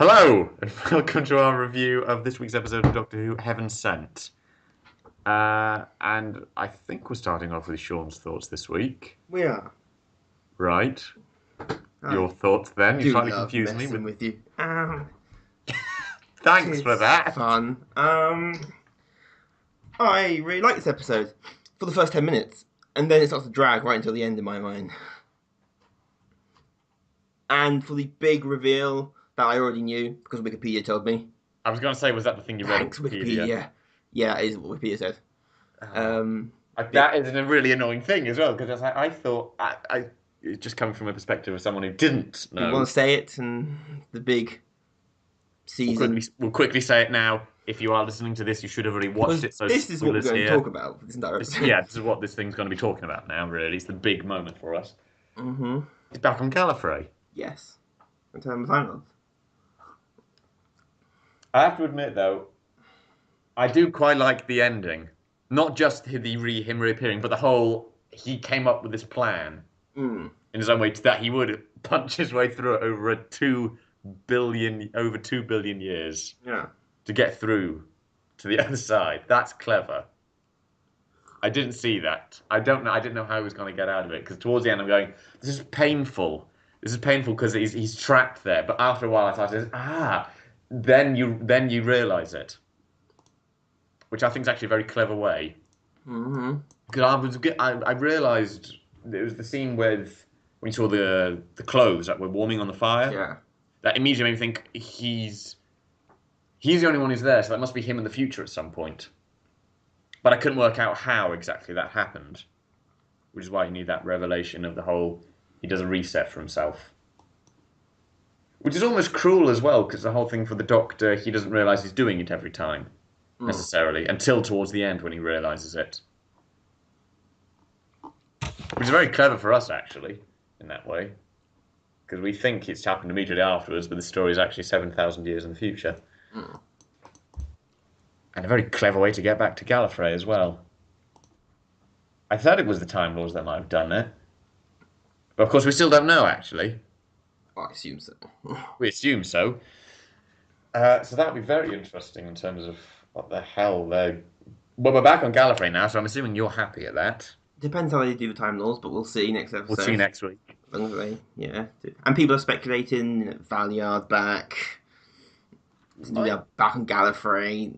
Hello, and welcome to our review of this week's episode of Doctor Who Heaven Sent. And I think we're starting off with Sean's thoughts this week. We are. Right. I Your thoughts then? You do slightly love confused me messing with you. Thanks for It's that. fun. I really like this episode for the first 10 minutes, and then it starts to drag right until the end in my mind. And for the big reveal that I already knew because Wikipedia told me. I was going to say, was that the thing you read on Thanks, Wikipedia? Wikipedia. Yeah, that is what Wikipedia said. That is a really annoying thing as well, because I thought, it's just coming from a perspective of someone who didn't You know. want to say it, and the big season. We'll quickly say it now. If you are listening to this, you should have already watched it. So this is what we're going to talk about. This is what this thing's going to be talking about now, really. It's the big moment for us. Mm-hmm. It's back on Gallifrey. Yes. In terms of timelines. I have to admit, though, I do quite like the ending. Not just him reappearing, but the whole, he came up with this plan in his own way that he would punch his way through it over 2 billion years. Yeah. To get through to the other side. That's clever. I didn't see that. I didn't know how he was going to get out of it, because towards the end I'm going, this is painful. This is painful because he's trapped there. But after a while I started, then you realise it, which I think is actually a very clever way. Mm-hmm. Because I realised it was the scene when you saw the clothes that were warming on the fire. Yeah. That immediately made me think he's the only one who's there, so that must be him in the future at some point. But I couldn't work out how exactly that happened, which is why you need that revelation of the whole, he does a reset for himself. Which is almost cruel as well, because the whole thing for the Doctor, he doesn't realise he's doing it every time, necessarily, until towards the end when he realises it. Which is very clever for us, actually, in that way. Because we think it's happened immediately afterwards, but the story is actually 7,000 years in the future. And a very clever way to get back to Gallifrey as well. I thought it was the Time Lords that might have done it. But of course we still don't know, actually. I assume so. We assume so. So that would be very interesting in terms of what the hell they're... Well, we're back on Gallifrey now, so I'm assuming you're happy at that. Depends how they do the Time Lords, but we'll see next episode. We'll see next week. Yeah. And people are speculating, Valiard back... back on Gallifrey,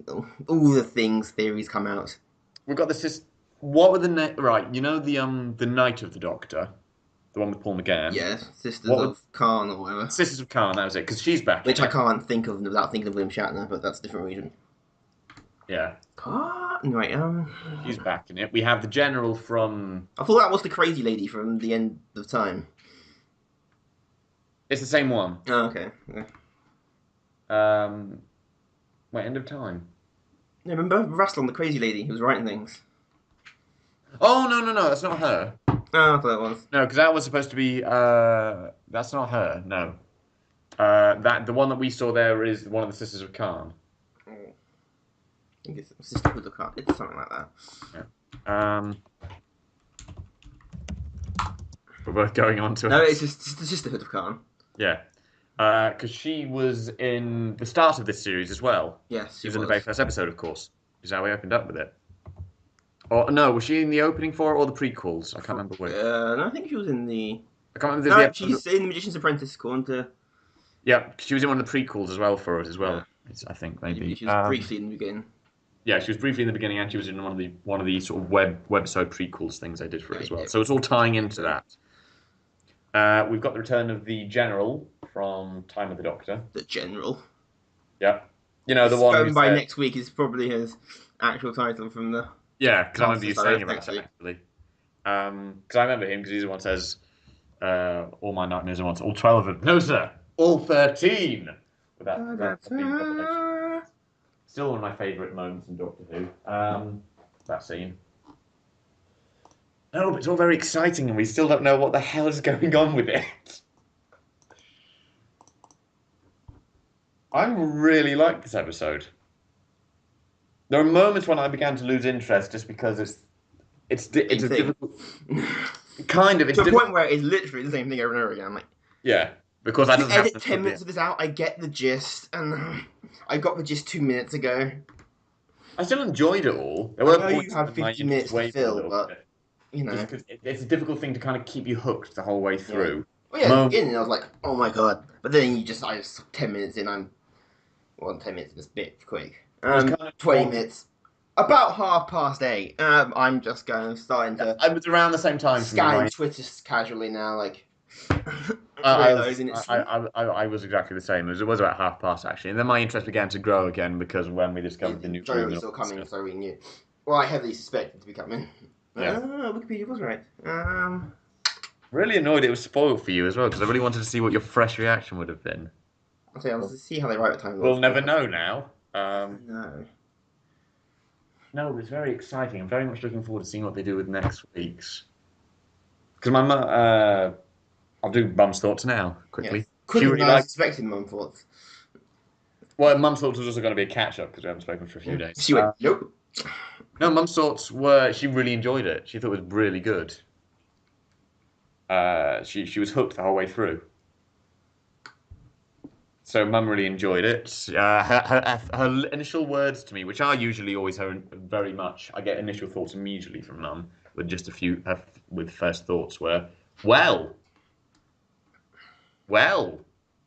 all the theories come out. We've got this. What were the right? You know the Night of the Doctor, the one with Paul McGann. Yeah, Sisters of Khan or whatever. Sisters of Khan, that was it, because she's back. Which I can't think of without thinking of William Shatner, but that's a different reason. Yeah. Right. She's back in it. We have the General from. I thought that was the crazy lady from the End of Time. It's the same one. Oh, okay. Yeah. End of Time. No, remember Rassilon, the crazy lady who was writing things? Oh, no, that's not her. Oh, I thought that was. No, because that was supposed to be, that's not her, no. The one that we saw there is one of the Sisters of Khan. I think it's Sisterhood of Khan. It's something like that. Yeah. We're both going on to it. No, it's just the Sisterhood of Khan. Yeah. Because she was in the start of this series as well. Yes, she was in the very first episode, of course. Is how we opened up with it. Or no, was she in the opening for it or the prequels? I can't remember which. No, I think she was in the. I can't remember. No, she's in the Magician's Apprentice, according to. Yeah, she was in one of the prequels as well for it as well. Yeah. I think maybe. She was briefly in the beginning. Yeah, she was briefly in the beginning, and she was in one of the sort of webisode prequels things they did for it as well. Yeah. So it's all tying into that. We've got the return of the General from Time of the Doctor. The General. Yeah. You know, the one going by next week is probably his actual title from the... Yeah, because I remember you saying about it, actually. Because I remember him, because he's the one who says, all my nightmares are once, all 12 of them. No, sir, all 13! Still one of my favourite moments in Doctor Who. That scene. No, but it's all very exciting and we still don't know what the hell is going on with it. I really like this episode. There are moments when I began to lose interest just because it's a difficult... Kind of. To a point where it's literally the same thing over and over again. Like, yeah. Because that You doesn't happen edit until 10 minutes of this out, I get the gist, and I got the gist 2 minutes ago. I still enjoyed it all. There I were know you points have when my 50 interest minutes to wavered a fill, little but, bit. you know. Just because it's a difficult thing to kind of keep you hooked the whole way through. Well, yeah, at the beginning I was like, oh my god. But then I just 10 minutes in, 10 minutes in this bit quick. It was kind of 20 minutes. About 8:30. I'm just starting to I was around the same time for me. scan Twitter casually now, like I realizing it's I was exactly the same. It was about 1:30 actually, and then my interest began to grow again because when we discovered the new Johnny room was and still all that coming, stuff. so we knew. Well, I heavily suspected to be coming. Yeah. Wikipedia was right. Really annoyed it was spoiled for you as well because I really wanted to see what your fresh reaction would have been. I'll see how they write the time. We'll never know now. No. No, it was very exciting. I'm very much looking forward to seeing what they do with next week's. Because my mum, I'll do Mum's thoughts now quickly. Yes. Quicker really than I liked. suspected, Mum thoughts. Well, Mum's thoughts was also going to be a catch up because we haven't spoken for a few days. She went, nope. No, Mum's thoughts were she really enjoyed it. She thought it was really good. She was hooked the whole way through. So Mum really enjoyed it. Her initial words to me, which are usually always very much, I get initial thoughts immediately from Mum, with just a few, with first thoughts were, well.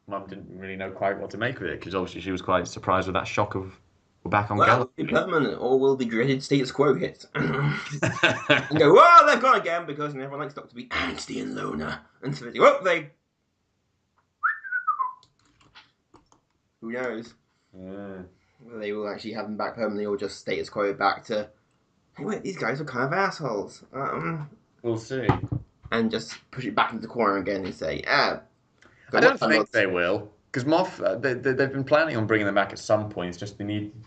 Mum didn't really know quite what to make of it because obviously she was quite surprised with that shock of we're back on Well, Gallifrey. be permanent, or will the dreaded status quo hit? And go, whoa, they've gone again because everyone likes Doctor to be angsty and loner. And so they, who knows? Yeah. Whether they will actually have them back permanently or just status quo back to, hey, wait, these guys are kind of assholes. We'll see. And just push it back into the corner again and say, I don't think they will. Because they've been planning on bringing them back at some point. It's just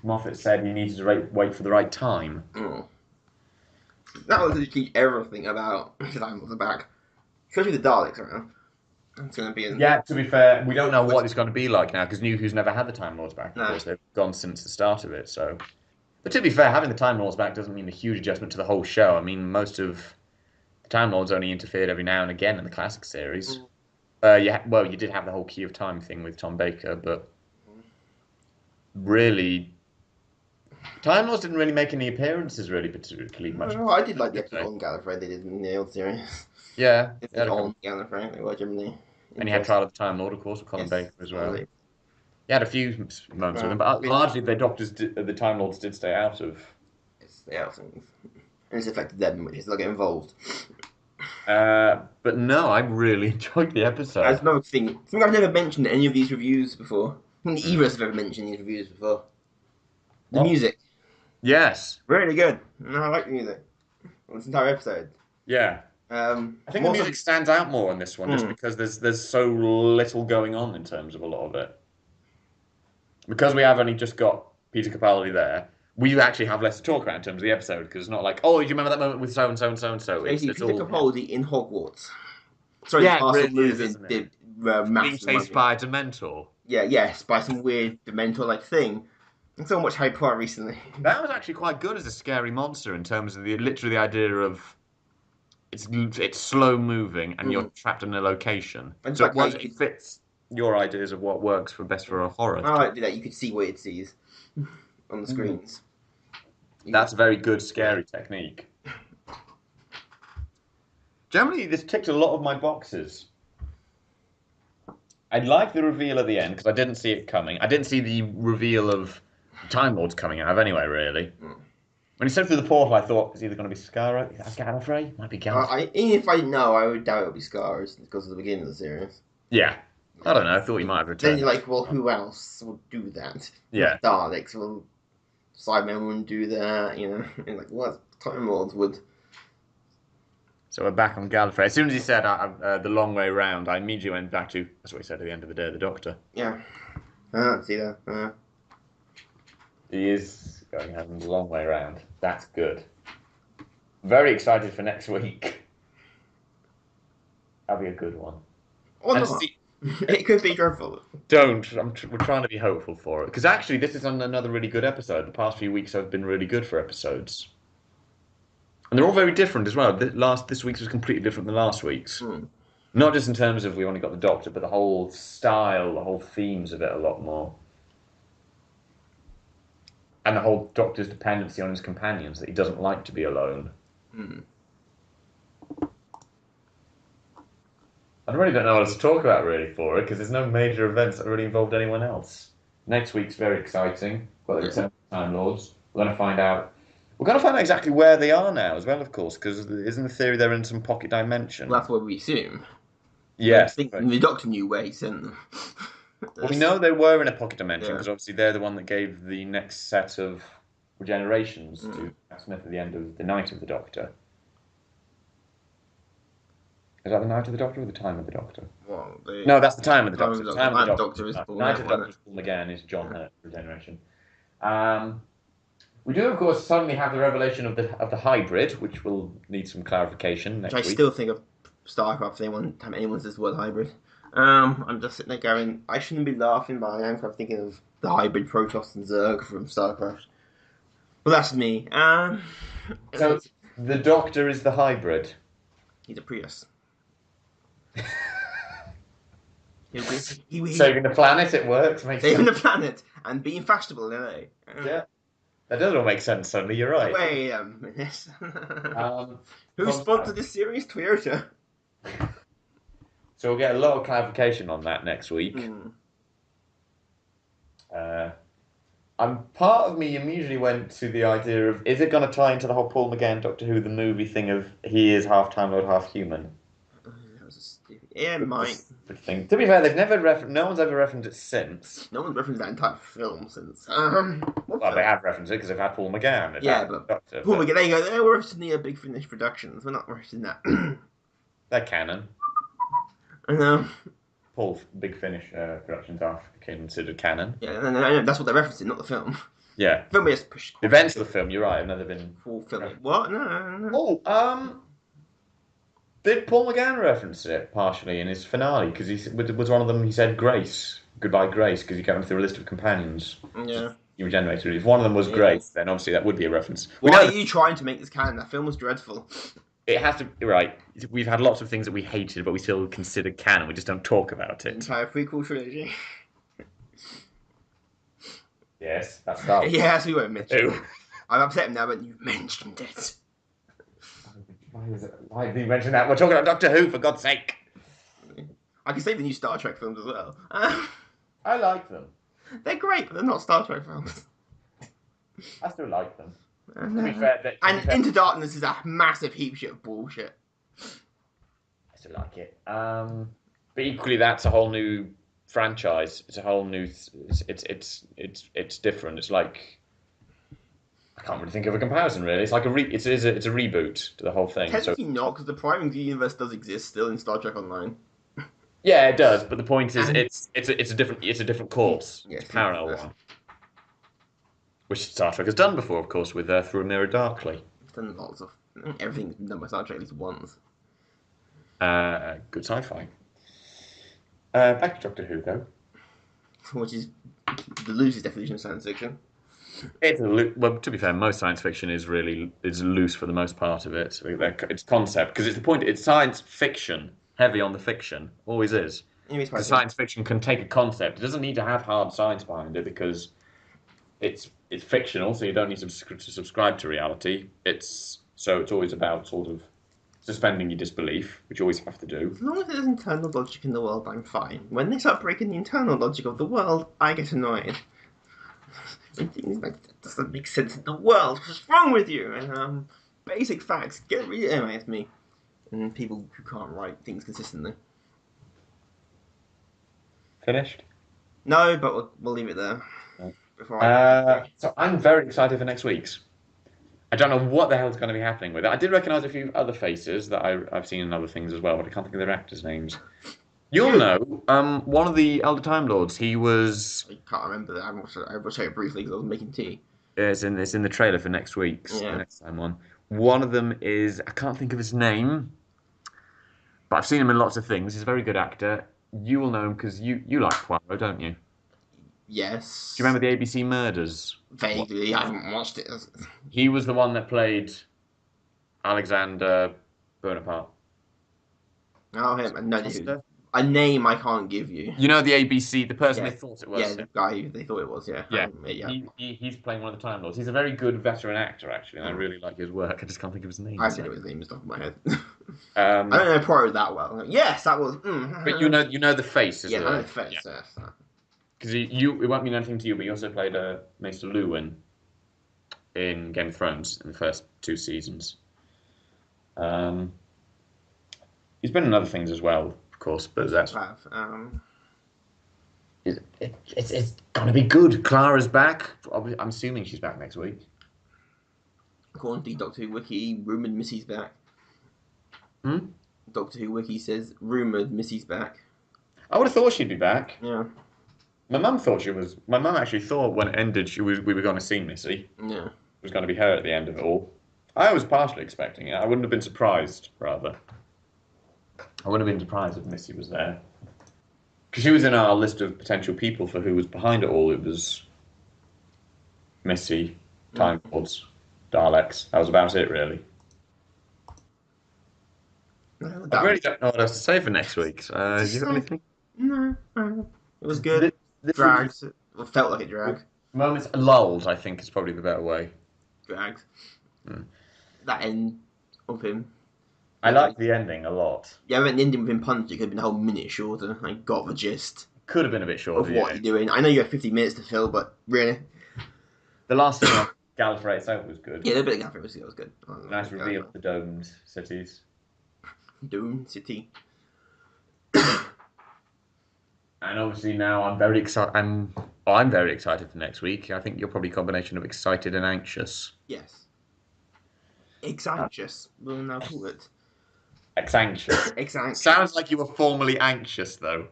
Moffat said he needed to wait for the right time. Oh. That was literally everything about the Time Lords are back. Especially the Daleks around. It's going to be... Yeah, to be fair, we don't know what it's going to be like now, because New Who's never had the Time Lords back. Of course, they've gone since the start of it, so... But to be fair, having the Time Lords back doesn't mean a huge adjustment to the whole show. I mean, most of the Time Lords only interfered every now and again in the classic series. You did have the whole Key of Time thing with Tom Baker, but really, Time Lords didn't really make any appearances really particularly much. I did like the episode on Gallifrey they did in the old series. Yeah. On Gallifrey, they were generally. And you had Trial of the Time Lord, of course, with Colin Baker as well. Probably. You had a few moments with them, but largely the Time Lords did stay out of. Stay out of things. And it's affected them, which is they'll get involved. But no, I really enjoyed the episode. There's another thing. Something I've never mentioned in any of these reviews before. I think either of us have ever mentioned these reviews before. The music. Yes. Really good. No, I like the music. On this entire episode. Yeah. I think the music stands out more on this one, just because there's so little going on in terms of a lot of it. Because we have only just got Peter Capaldi there, we actually have less to talk about in terms of the episode, because it's not like, oh, do you remember that moment with so-and-so and so-and-so? Basically, Peter Capaldi in Hogwarts. Sorry, yeah, Castle really moving being massive chased by a Dementor. Yeah, yes, by some weird Dementor-like thing. I saw much Harry Potter recently. That was actually quite good as a scary monster in terms of literally the idea of it's slow moving and you're trapped in a location. And so it fits your ideas of what works best for a horror. I like that. You could see what it sees on the screens. That's a very good scary technique. Generally, this ticked a lot of my boxes. I like the reveal at the end because I didn't see it coming. I didn't see the reveal of Time Lords coming out of anyway, really. When he stepped through the portal, I thought it's either going to be Gallifrey, might be Gallifrey. Even if I didn't know, I would doubt it would be Scars because of the beginning of the series. Yeah. I don't know, I thought he might have returned. Then you're like, well, who else would do that? Yeah. Daleks, well, Cybermen wouldn't do that, you know? And like, what? Time Lords would. So we're back on Gallifrey. As soon as he said the long way round, I immediately went back to, that's what he said at the end of the day, the Doctor. Yeah. See that? He is going having the long way round. That's good. Very excited for next week. That'll be a good one. Or not. It could be dreadful. Don't. We're trying to be hopeful for it. Because actually, this is another really good episode. The past few weeks have been really good for episodes. And they're all very different as well. This week's was completely different than last week's. Not just in terms of we only got the Doctor, but the whole style, the whole themes of it a lot more. And the whole Doctor's dependency on his companions, that he doesn't like to be alone. Hmm. I really don't know what else to talk about really for it, because there's no major events that really involved anyone else. Next week's very exciting. Got the return of the Time Lords. We're going to find out. We're going to find out exactly where they are now as well, of course, because isn't the theory they're in some pocket dimension? Well, that's what we assume. Yes. I think Right. the Doctor knew where he sent them. Well, we know they were in a pocket dimension Yeah. because obviously they're the one that gave the next set of regenerations to Mm. Matt Smith at the end of the Night of the Doctor. Is that the Night of the Doctor or the Time of the Doctor? Well, No, that's the Time of the Time Doctor. of the Time of the Doctor is Paul Night of the McGann, Doctor is Paul McGann, is John Hurt regeneration. We do, of course, suddenly have the revelation of the hybrid, which will need some clarification next which I week. still think of StarCraft. Time anyone says the word hybrid. I'm just sitting there going, I shouldn't be laughing, but I am kind of thinking of the hybrid Protoss and Zerg from StarCraft. Well, that's me. So the Doctor is the hybrid. He's a Prius. He'll be Saving the planet, it works. Makes saving sense. the planet and being fashionable in LA. Yeah, that does all make sense suddenly. You're right. Wait a minute. Um, Who sponsored this series? Toyota. So we'll get a lot of clarification on that next week. Part of me immediately went to the idea of, is it going to tie into the whole Paul McGann Doctor Who the movie thing of he is half Time Lord, half human? That was a stupid. Yeah, it might. Thing. To be fair, they've never no one's ever referenced it since. No one's referenced that entire film since. Well, they have referenced it because they've had Paul McGann. Yeah, but Doctor, Paul McGann. There you go. They were referencing the Big Finish Productions. We're not referencing that. they're canon. I know. Paul Big Finish productions are considered canon. Yeah, no, that's what they're referencing, not the film. Yeah. The film is pushed. The events of the film, you're right, have never been. Full film. What? No. Oh, did Paul McGann reference it partially in his finale? Because he was one of them. He said Grace, goodbye Grace, because he kept him through a list of companions. Yeah. He regenerated. If one of them was Yeah. Grace, then obviously that would be a reference. Why are you trying to make this canon? That film was dreadful. It has to be right. We've had lots of things that we hated, but we still consider canon. We just don't talk about The it. entire prequel trilogy. Yes, that's that. Yes, we won't mention it. Ew. I'm upset now, but you've mentioned it. Why did you mention that? We're talking about Doctor Who, for God's sake. I can say the new Star Trek films as well. I like them. They're great, but they're not Star Trek films. I still like them. And, To be fair, Into Darkness is a massive heap shit of bullshit. I still like it. But equally, that's a whole new franchise. It's a whole new. It's different. It's like I can't really think of a comparison. Really, it's like it's a reboot to the whole thing. Technically not, because the Prime universe does exist still in Star Trek Online. Yeah, it does. But the point is, And- it's a different course. Yes, It's a parallel yes. one, which Star Trek has done before, of course, with Through a Mirror Darkly. It's done lots of everything's been done by Star Trek at least once. Good sci-fi. Back to Doctor Who, though. Which is the loosest definition of science fiction. Well, to be fair, most science fiction is loose for the most part of it. It's concept because it's the point. It's science fiction, heavy on the fiction, always is. Because science fiction can take a concept. It doesn't need to have hard science behind it because it's fictional, so you don't need to subscribe to reality. It's always about sort of suspending your disbelief, which you always have to do. As long as there's internal logic in the world, I'm fine. When they start breaking the internal logic of the world, I get annoyed. Things like that doesn't make sense in the world. What's wrong with you? And basic facts. Get rid of anyway, it's me. And people who can't write things consistently. Finished? No, but we'll leave it there. Right. Before I... So I'm very excited for next week's. I don't know what the hell's going to be happening with it. I did recognise a few other faces that I've seen in other things as well, but I can't think of their actors' names. You'll know, one of the Elder Time Lords, he was... I can't remember that. I watched it briefly because I was making tea. It's in the trailer for next week's, the next time one. One of them is, I can't think of his name, but I've seen him in lots of things. He's a very good actor. You will know him because you like Poirot, don't you? Yes. Do you remember the ABC Murders? Vaguely, I haven't watched it. He was the one that played Alexander Bonaparte. Oh, him. And no, Foster? a name I can't give you. You know the ABC, the person Yeah, they thought it yeah, was. the guy who they thought it was. Yeah, Yeah, yeah. he's playing one of the Time Lords. He's a very good veteran actor, actually, and I really like his work. I just can't think of his name. I actually know his name is off my head. I Um, don't know Poirot that well. Yes, that was. but you know the face, is Yeah, I know a the face. yeah. Yes. Because it won't mean anything to you, but he also played Maester Luwin in Game of Thrones in the first 2 seasons. Um, he's been in other things as well, of course, but that's it's gonna be good. Clara's back. I'm assuming she's back next week. According to Doctor Who Wiki, rumored Missy's back. Hmm? Doctor Who Wiki says rumored Missy's back. I would have thought she'd be back. Yeah. My mum thought she was. My mum actually thought when it ended, we were going to see Missy. Yeah. It was going to be her at the end of it all. I was partially expecting it. I wouldn't have been surprised, rather. I wouldn't have been surprised if Missy was there. Because she was in our list of potential people for who was behind it all. It was Missy, Time Lords, Daleks. That was about it, really. I really don't know what else to say for next week. You got anything? No. It was good. This Drags. It felt like a drag. moments lulled, I think, is probably the better way. Drags. That end of him. I like the ending a lot. Yeah, I meant the ending with him punching. It could have been a whole minute shorter. I got the gist Could have been a bit shorter. of what you're doing. I know you have 50 minutes to fill, but really. The last thing on Gallifrey itself was good. Yeah, the bit of Gallifrey was good. Nice reveal of the domed cities. Doom City. And obviously now I'm very excited. I'm very excited for next week. I think you're probably a combination of excited and anxious. Yes. Anxious. We'll now call it. Anxious. Anxious. Sounds like you were formerly anxious, though.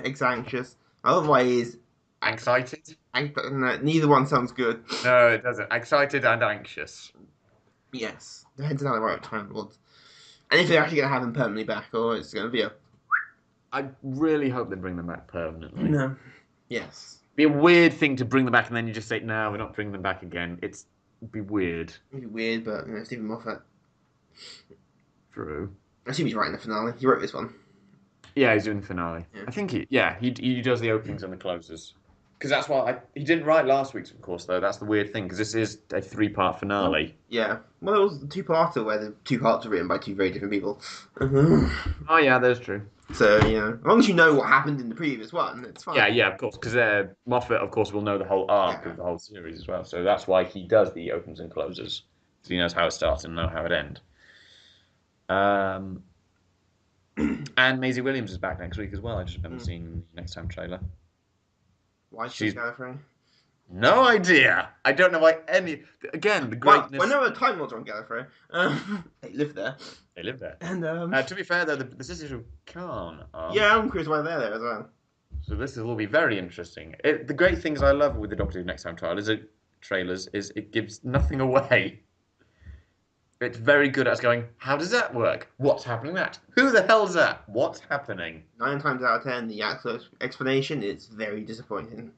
Anxious. Otherwise, Excited? no, neither one sounds good. No, it doesn't. Excited and anxious. Yes. Depends on how the right time was. And if they're actually going to have them permanently back, or it's going to be a. I really hope they bring them back permanently. No. Yes. It'd be a weird thing to bring them back and then you just say, no, we're not bringing them back again. It'd be weird. It'd be weird, but Stephen Moffat. True. I assume he's writing the finale. He wrote this one. Yeah, he's doing the finale. Yeah. I think he does the openings and the closes. Because that's why he didn't write last week's, of course, though. That's the weird thing, because this is a 3-part finale. Yeah. Well, it was a 2-parter where the 2 parts are written by 2 very different people. Oh, yeah, that's true. So, as long as you know what happened in the previous one, it's fine. Yeah, of course, because Moffat, of course, will know the whole arc of the whole series as well. So that's why he does the opens and closes. So he knows how it starts and know how it ends. And Maisie Williams is back next week as well. I just haven't seen the Next Time trailer. Why she's Gallifrey? No idea. I don't know why any. Again, the greatness. Well, whenever Time Lords are on Gallifrey, they live there. They live there. And to be fair, though, the sisters of Khan are. Yeah, I'm curious why they're there as well. So this will be very interesting. The great things I love with the Doctor Who Next Time trailers is it gives nothing away. It's very good at us going, how does that work? What's happening that? Who the hell's that? What's happening? 9 times out of 10, the actual explanation is very disappointing.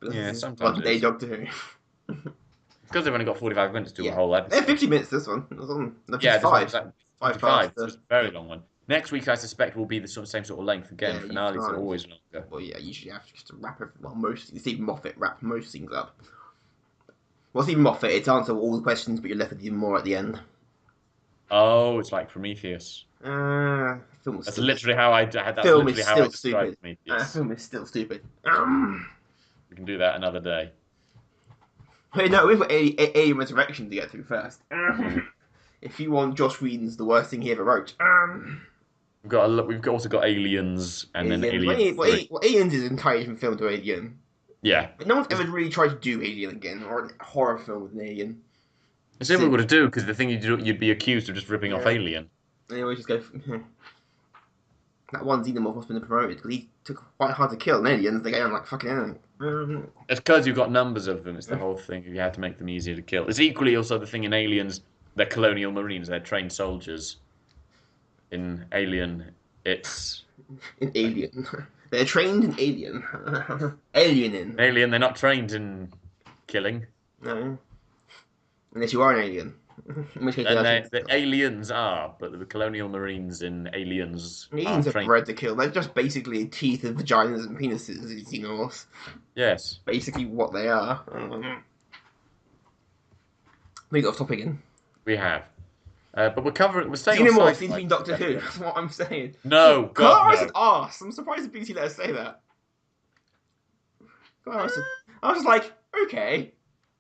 Yeah, sometimes Modern day Doctor Who. Because they've only got 45 minutes to do a whole episode. They have 50 minutes this one. It was on, yeah, 5. 5 parts. It's a very long one. Next week, I suspect, will be the same sort of length again. Yeah, Finales are always longer. Well, yeah, usually have to wrap it. Well, Stephen Moffat wrap most things up. Well, Stephen Moffat, it's answer all the questions, but you're left with even more at the end. Oh, it's like Prometheus. That's literally how I had that. Film literally is how still I described stupid. Prometheus. Film is still stupid. We can do that another day. Wait, no, we've got Alien Resurrection to get through first. If you want Josh Whedon's the worst thing he ever wrote. We've also got Aliens and then Aliens. Well, Aliens is an entirely different film to Alien. Yeah. But no one's ever really tried to do Alien again, or a horror film with an alien. It's difficult to do because the thing you'd be accused of just ripping off Alien. Anyway, just go. That one Xenomorph must have been promoted because he took quite hard to kill. And Aliens, they get on like fucking anything. It's because you've got numbers of them. It's the whole thing. You have to make them easier to kill. It's equally also the thing in Aliens. They're colonial marines. They're trained soldiers. In Alien, it's in Alien. They're trained in Alien. Alien. Alien, they're not trained in killing. No. Unless you are an alien. In which case, And they the aliens are, but the colonial marines in Aliens are aliens are trained. bred to kill. They're just basically teeth of vaginas and penises, xenomorphs. Yes, Basically, what they are. We got off topic again. we have. But we're staying on Xenomorphs need to sci-fi. be in Doctor Who. That's what I'm saying. No, God, Clara no. said arse. I'm surprised the BBC let us say that. Clara said, I was like, okay.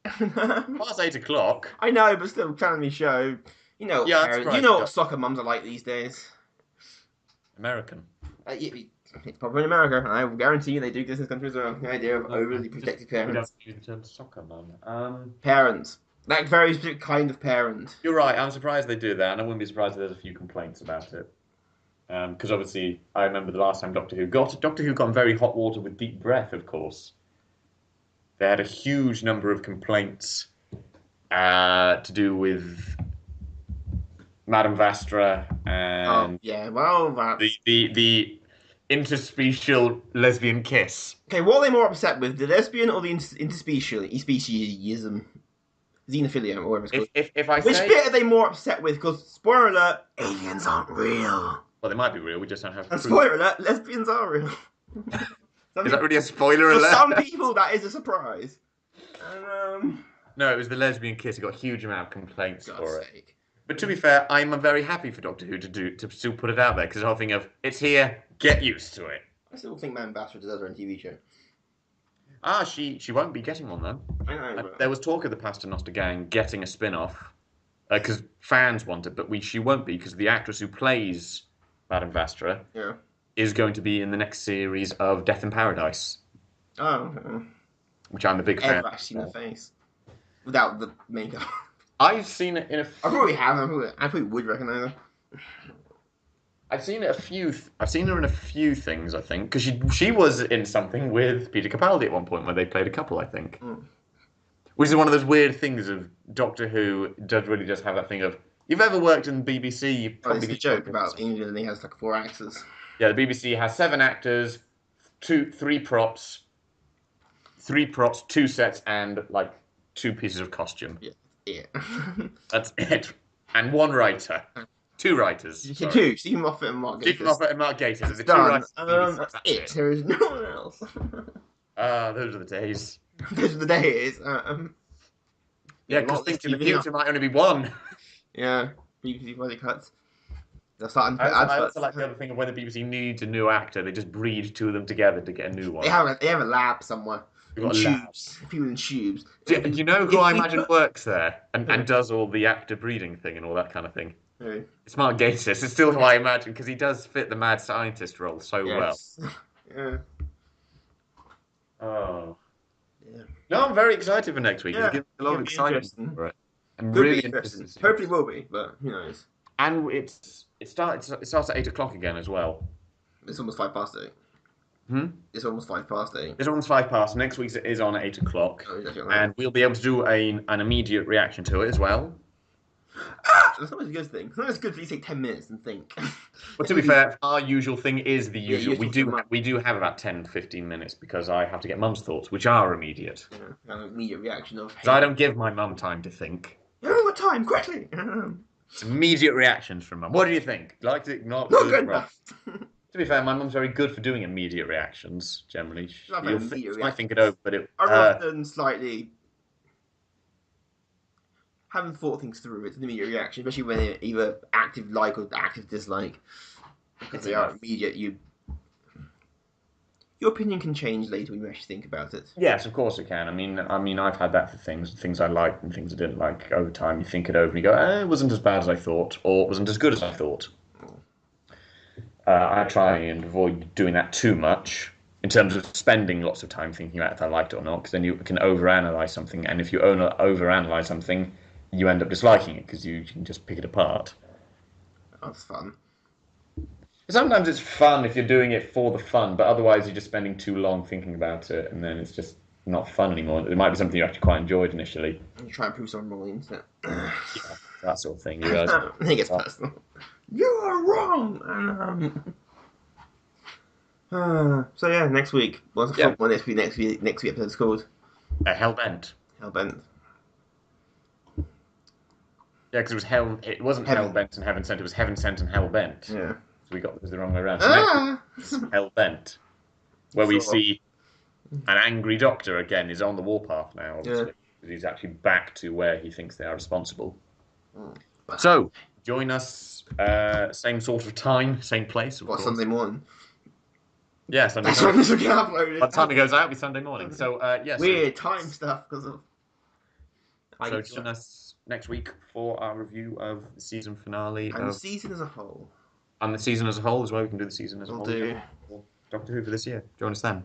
Past 8 o'clock. I know, but still, family show. You know, Yeah, I'm parents, you surprised know you what got soccer mums are like these days. American. It's probably in America, and I will guarantee you they do this in this country as well. The idea of overly protective We don't parents. use the term soccer mum. Parents. That very specific kind of parent. You're right. I'm surprised they do that, and I wouldn't be surprised if there's a few complaints about it. Because obviously, I remember the last time Doctor Who got in very hot water with Deep Breath, of course. They had a huge number of complaints to do with Madame Vastra and Yeah, well, that's... the interspecial lesbian kiss. Okay, what are they more upset with, the lesbian or the interspeciesism? Xenophilia, or whatever it's called. If I Which say, bit are they more upset with? Because, spoiler alert, aliens aren't real. well, they might be real. We just don't have And proof. spoiler alert, lesbians are real. Is that really a spoiler For alert? some people, that is a surprise. And, No, it was the lesbian kiss. It got a huge amount of complaints God's for it. sake. But to be fair, I'm very happy for Doctor Who to still put it out there because the whole thing of it's here, get used to it. I still think Man Bastard deserves her own TV show. She won't be getting one though. I know, but... There was talk of the Paternoster Gang getting a spin-off because fans want it, but she won't be because the actress who plays Madame Vastra Yeah. is going to be in the next series of Death in Paradise, Oh, which I'm a big fan. I've actually seen her face. Without the makeup. I've seen it in a. I probably have. I probably would recognise her. I've seen it I've seen her in a few things, I think, because she was in something with Peter Capaldi at one point where they played a couple, I think. Mm. Which is one of those weird things of Doctor Who does really just have that thing of you've ever worked in the BBC, you Oh, probably it's the joke about England only has like 4 actors. Yeah, the BBC has 7 actors, 3 props, 2 sets, and like 2 pieces of costume. Yeah. That's it. And 1 writer. 2 writers. You can do Stephen Moffat and Mark Gatiss. Stephen Moffat and Mark Gatiss are the 2 Done. writers. That's it. There is no one else. Those are the days. Those are the days. Yeah, because think in the future might only be 1. Yeah, BBC body cuts. They're starting to put I adverts. also like the other thing of when the BBC needs a new actor, they just breed 2 of them together to get a new one. They have a lab somewhere. They've In got a lab. tubes. People in tubes. Do you know who I imagine works there and does all the actor breeding thing and all that kind of thing? Who? It's Mark Gatiss. It's still who I imagine because he does fit the mad scientist role so Yes. Yeah. well. Oh. Yeah. No, I'm very excited for next week. Yeah, It's giving me a lot of it'll be excitement interesting. for it. I'm Could really be interesting. interested. Hopefully will be, but who knows? And it starts at 8 o'clock again as well. It's almost 8:05. It's almost 8:05. It's on 5 past. Next week's is on at 8 o'clock. Oh, exactly right. And we'll be able to do an immediate reaction to it as well. That's always a good thing. It's not as good if you take 10 minutes and think. But to be fair, our usual thing is the usual. usual We do have about 10-15 minutes because I have to get Mum's thoughts, which are immediate. Yeah, an immediate reaction of. So I don't give my mum time to think. You haven't got time, quickly! It's immediate reactions from Mum. What do you think? Liked it? Not Not good. good enough. To be fair, my mum's very good for doing immediate reactions. Generally, she Not very immediate might think it over, but I'm often slightly. Haven't thought things through. It's an immediate reaction, especially when they're either active like or active dislike. Because they are immediate, your opinion can change later when you actually think about it. Yes, of course it can. I mean, I've had that for things I liked and things I didn't like. Over time, you think it over and you go, it wasn't as bad as I thought, or it wasn't as good as I thought. I try and avoid doing that too much in terms of spending lots of time thinking about if I liked it or not, because then you can overanalyze something, and if you overanalyze something, you end up disliking it because you can just pick it apart. That's fun. Sometimes it's fun if you're doing it for the fun, but otherwise you're just spending too long thinking about it, and then it's just not fun anymore. It might be something you actually quite enjoyed initially. You try and prove someone wrong on the internet. Yeah, that sort of thing. You realise. It gets personal. You are wrong. So yeah, next week. What's the next week episode's called? Hellbent. Hellbent. Yeah, because it was hell. It wasn't hell Heaven. bent and heaven sent. It was heaven sent and hell bent. Yeah. So we got it was the wrong way around. So next Ah! is hell bent, where we So, see an angry doctor again is on the warpath now. Obviously, because he's actually back to where he thinks they are responsible. So join us, same sort of time, same place, of what, course. Sunday morning? Yeah, Sunday That's when morning. this will get uploaded. By the time it goes out, it'll be Sunday morning. So yes. Weird time stuff because of. So join us next week for our review of the season finale And the of season as a whole. and the season as a whole as well. We can do the season as a We'll whole. do. Doctor Who for this year. Join us then.